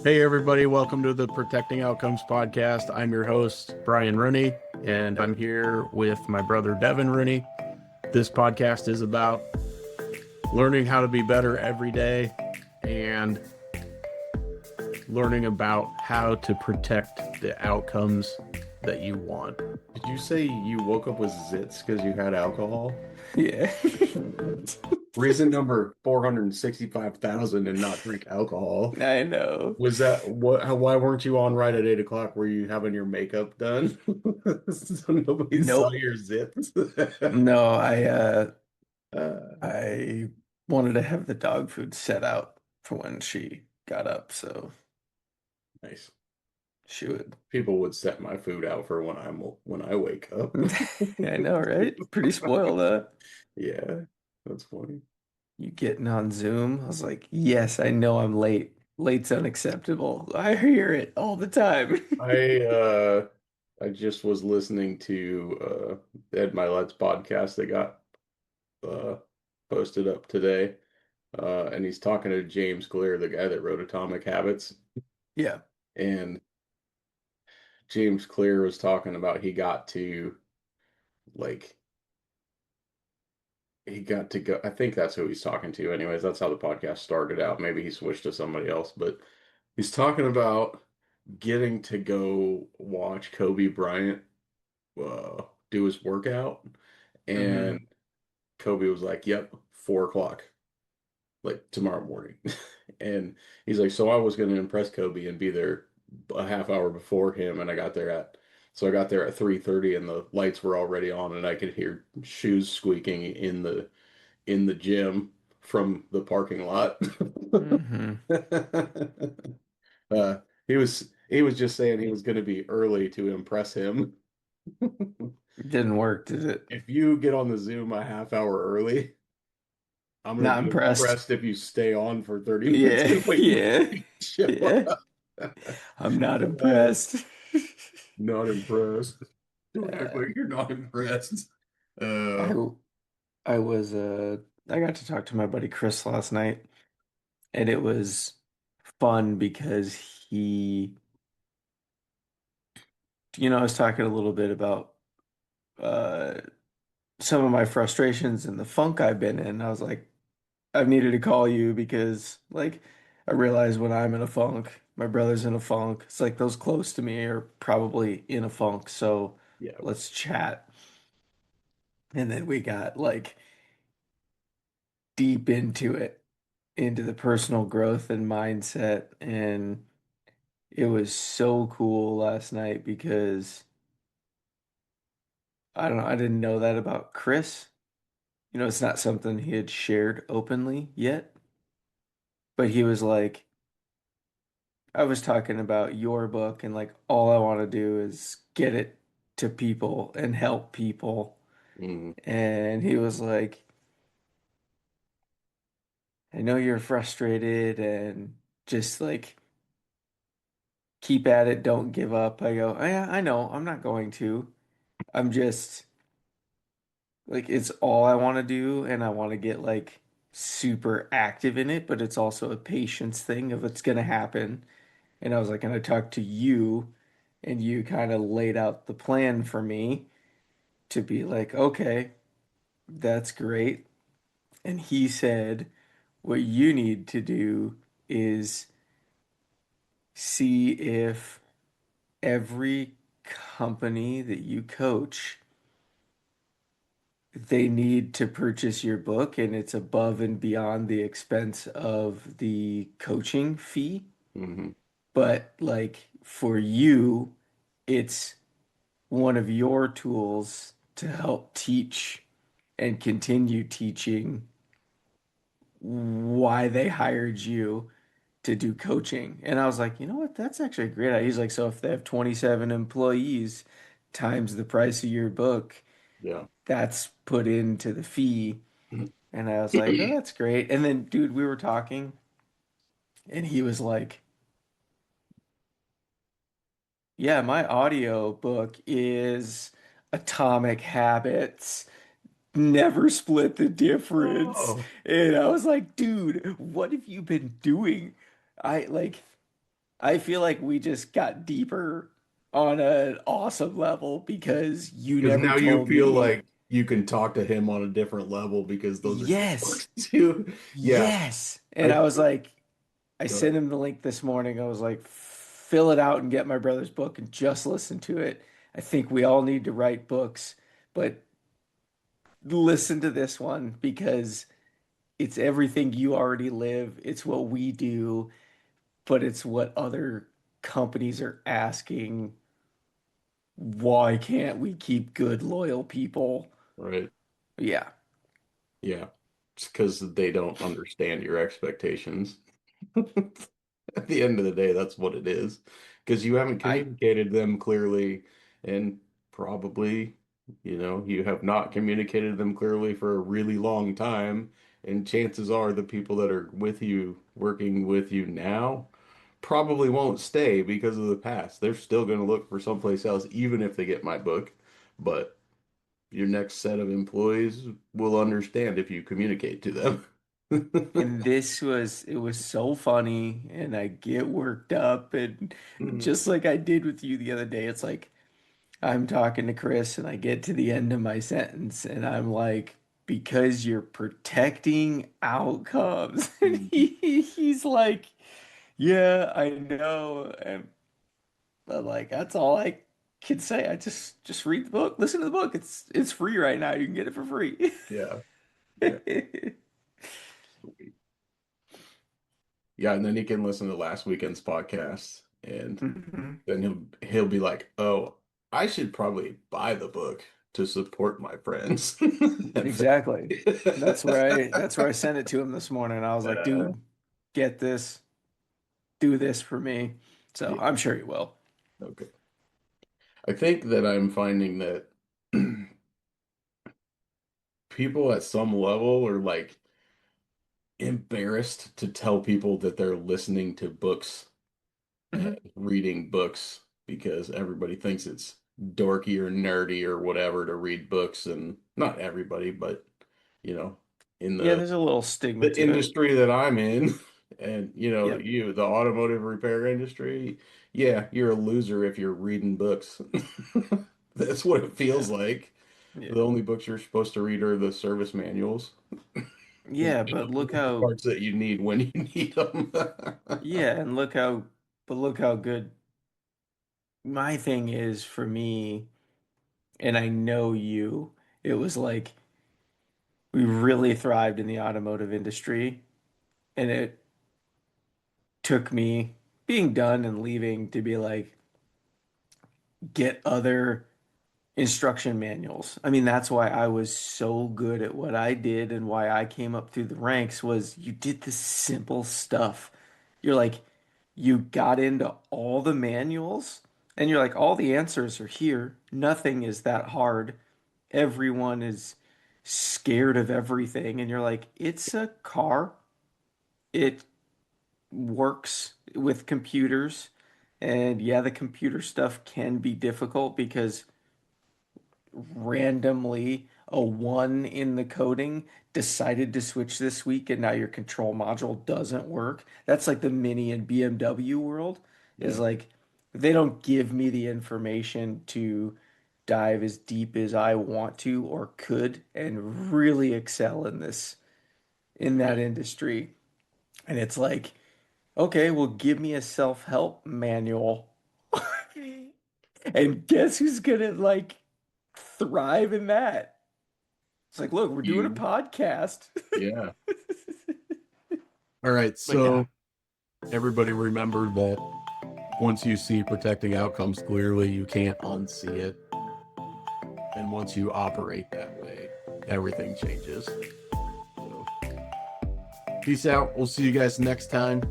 Hey, everybody, welcome to the Protecting Outcomes podcast. I'm your host, Brian Rooney, and I'm here with my brother, Devon Rooney. This podcast is about learning how to be better every day and learning about how to protect the outcomes that you want. Did you say you woke up with zits because you had alcohol? Yeah. Reason number 465,000 and not drink alcohol. I know. Was that why weren't you on right at 8 o'clock? Were you having your makeup done? So nobody saw Nope. your zits. No, I Uh, I wanted to have the dog food set out for when she got up, so nice. she would. People would set my food out for when I wake up. I know, right? Pretty spoiled, Yeah, that's funny. You getting on Zoom? I was like, yes, I know I'm late. Late's unacceptable. I hear it all the time. I uh I just was listening to Ed Milet's podcast that got uh posted up today. And he's talking to James Clear, the guy that wrote Atomic Habits. Yeah. And James Clear was talking about like he got to go. I think that's who he's talking to. Anyways, that's how the podcast started out. Maybe he switched to somebody else, but he's talking about getting to go watch Kobe Bryant do his workout, hmm and Kobe was like, "Yep, 4 o'clock, like tomorrow morning." And he's like, "So I was going to impress Kobe and be there a half hour before him, and I got there at 3:30, and the lights were already on, and I could hear shoes squeaking in the gym from the parking lot." hmm He was just saying he was going to be early to impress him. Didn't work, did it? If you get on the Zoom a half hour early, I'm going to Not be impressed. impressed if you stay on for 30 minutes Yeah, and wait for yeah, me to show yeah. up. I'm not Uh, impressed. Not impressed. Don't act Uh, like you're not impressed. Uh, I I was I got to talk to my buddy Chris last night, and it was fun because I was talking a little bit about uh some of my frustrations and the funk I've been in. I was like, I've needed to call you because like I realize when I'm in a funk, my brother's in a funk. It's like those close to me are probably in a funk, so yeah. let's chat. And then we got like deep into it, into the personal growth and mindset. And it was so cool last night because I don't know, I didn't know that about Chris. It's not something he had shared openly yet, but he was like, I was talking about your book and like all I want to do is get it to people and help people. Mm, And he was like, I know you're frustrated and just like keep at it, don't give up. I go, yeah, I know, I'm not going to. I'm just like it's all I want to do and I want to get like super active in it, but it's also a patience thing of it's gonna happen. And I was like, and I talked to you and you kind of laid out the plan for me to be like, okay, that's great. And he said, what you need to do is see if every company that you coach they need to purchase your book and it's above and beyond the expense of the coaching fee. hmm But like for you, it's one of your tools to help teach and continue teaching why they hired you to do coaching. And I was like, you know what? That's actually a great idea. He's like, so if they have 27 employees times the price of your book, Yeah. that's put into the fee. And I was like, oh, that's great. And then, dude, we were talking, and he was like, yeah, my audio book is Atomic Habits, never split the difference. Oh, And I was like, dude, what have you been doing? I like, I feel like we just got deeper on an awesome level because you Because never now you told feel me. like you can talk to him on a different level because those are your Yes, books too. Yeah, yes. And I I was like, I go ahead. sent him the link this morning. I was like, fill it out and get my brother's book and just listen to it. I think we all need to write books, but listen to this one because it's everything you already live. It's what we do, but it's what other companies are asking. Why can't we keep good, loyal people? Right. Yeah. Yeah. It's because they don't understand your expectations. At the end of the day, that's what it is. Because you haven't I communicated them clearly, and probably, you have not communicated them clearly for a really long time. And chances are the people that are with you, working with you now, probably won't stay because of the past. They're still going to look for someplace else, even if they get my book. But your next set of employees will understand if you communicate to them. and this was it was so funny and I get worked up and just like I did with you the other day, it's like I'm talking to Chris and I get to the end of my sentence and I'm like, because you're protecting outcomes. And he's like, yeah, I know. And I'm like, that's all I can say. I just read the book, listen to the book. It's free right now. You can get it for free. Yeah, yeah. Yeah, and then he can listen to last weekend's podcast and Mhm. then he'll be like, "Oh, I should probably buy the book to support my friends." And Exactly. family." That's where I sent it to him this morning. I was like, Uh, dude, get this, do this for me. So yeah, I'm sure he will. okay. I think that I'm finding that people at some level are like embarrassed to tell people that they're listening to books and Mhm. reading books because everybody thinks it's dorky or nerdy or whatever to read books, and not everybody, but in Yeah, the there's a little stigma the to it. industry that I'm in, and Yep. the automotive repair industry, yeah, you're a loser if you're reading books. That's what it feels Yeah. like. Yeah. The only books you're supposed to read are the service manuals and Yeah, but look the how parts that you need when you need them. yeah, and look how good my thing is for me, and I know you. It was like we really thrived in the automotive industry, and it took me being done and leaving to be like, get other instruction manuals. I mean, that's why I was so good at what I did and why I came up through the ranks was you did the simple stuff. You're like, you got into all the manuals and you're like, all the answers are here. Nothing is that hard. Everyone is scared of everything. And you're like, it's a car. It works with computers. And yeah, the computer stuff can be difficult because randomly a one in the coding decided to switch this week and now your control module doesn't work. That's like the Mini and BMW world is Yeah, like they don't give me the information to dive as deep as I want to or could and really excel in this in that right. industry. And it's like, okay, well give me a self-help manual. And guess who's gonna like thrive in that? It's like, look, we're doing a You, podcast. yeah. All right, But yeah, so everybody remember that once you see protecting outcomes clearly, you can't unsee it. And once you operate that way, everything changes. So, peace out. We'll see you guys next time.